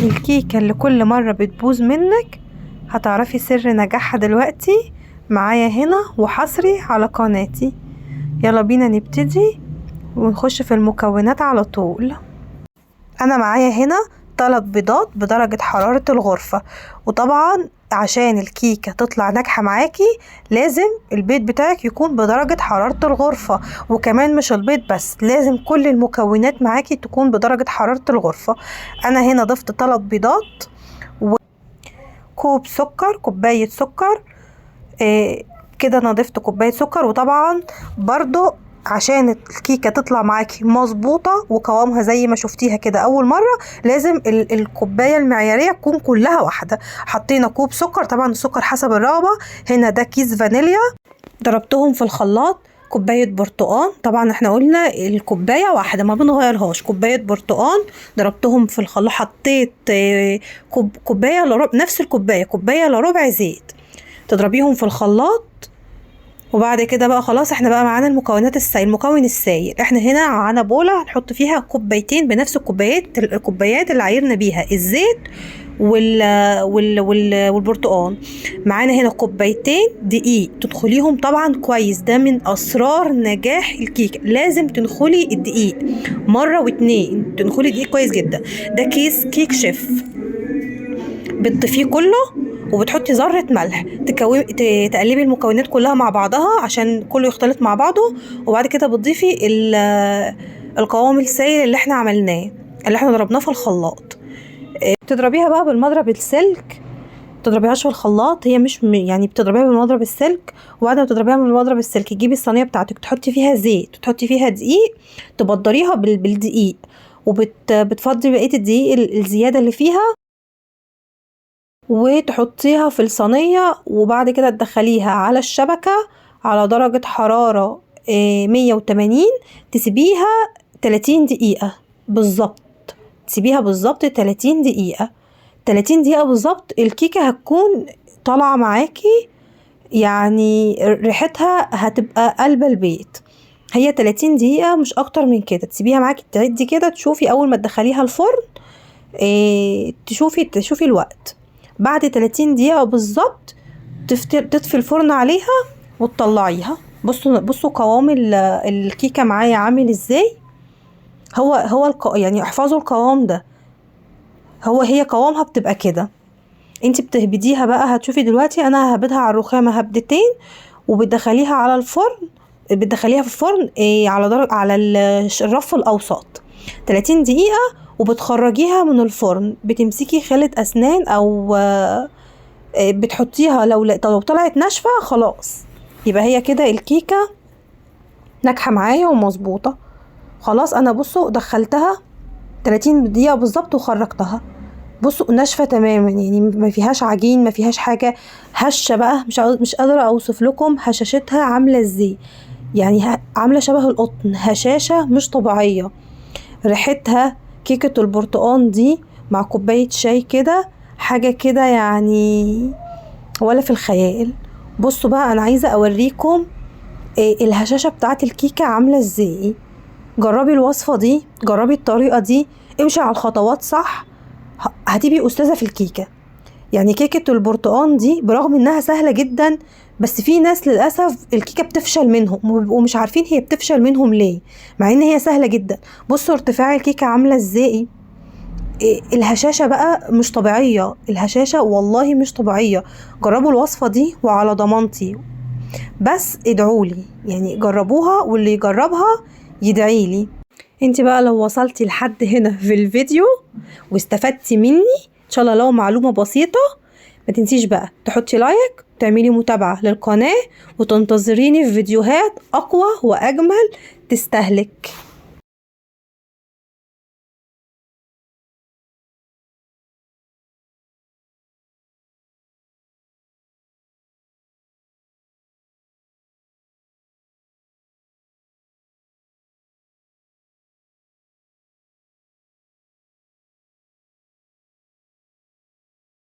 الكيكة اللي كل مرة بتبوظ منك هتعرفي سر نجاحها دلوقتي معايا هنا وحصري على قناتي. يلا بينا نبتدي ونخش في المكونات على طول. انا معايا هنا 3 بيضات بدرجة حرارة الغرفة، وطبعا عشان الكيكة تطلع ناجحة معاكي لازم البيض بتاعك يكون بدرجة حرارة الغرفة، وكمان مش البيض بس، لازم كل المكونات معاكي تكون بدرجة حرارة الغرفة. انا هنا ضفت 3 بيضات وكوب سكر، كوباية سكر كده انا ضفت كوباية سكر. وطبعا برضو عشان الكيكة تطلع معاكي مظبوطة وقوامها زي ما شفتيها كده اول مرة، لازم الكوباية المعيارية تكون كلها واحدة. حطينا كوب سكر، طبعا السكر حسب الرغبة. هنا ده كيس فانيليا ضربتهم في الخلاط. كوباية برتقان، طبعا احنا قلنا الكوباية واحدة ما بنغيرهاش. كوباية برتقان ضربتهم في الخلاط. حطيت كوباية لربع، نفس الكوباية كوباية لربع زيت، تضربيهم في الخلاط. وبعد كده بقى خلاص احنا بقى معانا المكونات المكون السائل. احنا هنا معانا بولة هنحط فيها كوبايتين بنفس الكوبايات اللي عايرنا بيها الزيت والبرتقان. معانا هنا كوبايتين دقيق، تدخليهم طبعا كويس، ده من اسرار نجاح الكيكه. لازم تنخلي الدقيق مره واتنين، تنخلي الدقيق كويس جدا. ده كيس كيك شيف، بتضيفيه كله وبتحطي ذرة ملح، تقلبي المكونات كلها مع بعضها عشان كله يختلط مع بعضه. وبعد كده بتضيفي القوام السائل اللي احنا عملناه، اللي احنا ضربناه في الخلاط. تضربيها بقى بالمضرب السلك، تضربيهاش في الخلاط، هي مش يعني بتضربيها بالمضرب السلك. وبعد ما تضربيها بالمضرب السلك تجيبي الصينيه بتاعتك، تحطي فيها زيت وتحطي فيها دقيق، تبدريها بالدقيق، وبتفضي بقيه الدقيق الزياده اللي فيها وتحطيها في الصينية. وبعد كده تدخليها على الشبكة على درجة حرارة 180، تسيبيها 30 دقيقة بالظبط. تسيبيها بالظبط 30 دقيقة. 30 دقيقة بالظبط الكيكة هتكون طالعة معاكي، يعني ريحتها هتبقى قلب البيت. هي 30 دقيقة مش اكتر من كده. تسيبيها معاكي تعدي كده، تشوفي اول ما تدخليها الفرن تشوفي الوقت. بعد 30 دقيقة بالظبط تطفي الفرن عليها وتطلعيها. بصوا قوام الكيكة معايا عامل ازاي. يعني احفظوا القوام ده، هي قوامها بتبقى كده. انت بتهبديها بقى، هتشوفي دلوقتي انا ههبدها على الرخامة هبدتين، وبتدخليها على الفرن، بتدخليها في الفرن على الرف الاوسط 30 دقيقة، وبتخرجيها من الفرن. بتمسكي خلة اسنان او بتحطيها، لو طلعت ناشفة خلاص يبقى هي كده الكيكة ناجحة معايا ومظبوطة. خلاص انا بصوا دخلتها 30 دقيقة بالظبط وخرجتها. بصوا ناشفة تماما، يعني ما فيهاش عجين، ما فيهاش حاجة. هشة بقى، مش قادرة اوصف لكم هشاشتها عاملة ازاي، يعني عاملة شبه القطن، هشاشة مش طبيعية. ريحتها كيكة البرتقان دي مع كوباية شاي كده، حاجة كده يعني ولا في الخيال. بصوا بقى انا عايزة اوريكم الهشاشة بتاعت الكيكة عاملة ازاي. جربي الوصفة دي، جربي الطريقة دي، امشي على الخطوات صح، هتبقي استاذة في الكيكة. يعني كيكة البرتقان دي برغم انها سهلة جدا، بس في ناس للأسف الكيكة بتفشل منهم ومش عارفين هي بتفشل منهم ليه، مع ان هي سهلة جدا. بصوا ارتفاع الكيكة عاملة ازاي. الهشاشة بقى مش طبيعية، الهشاشة والله مش طبيعية. جربوا الوصفة دي وعلى ضمانتي، بس ادعولي، يعني جربوها واللي يجربها يدعيلي. انت بقى لو وصلتي لحد هنا في الفيديو واستفدتي مني ان شاء الله لو معلومة بسيطة، ما تنسيش بقى تحطي لايك وتعملي متابعة للقناة وتنتظريني في فيديوهات اقوى واجمل تستهلك.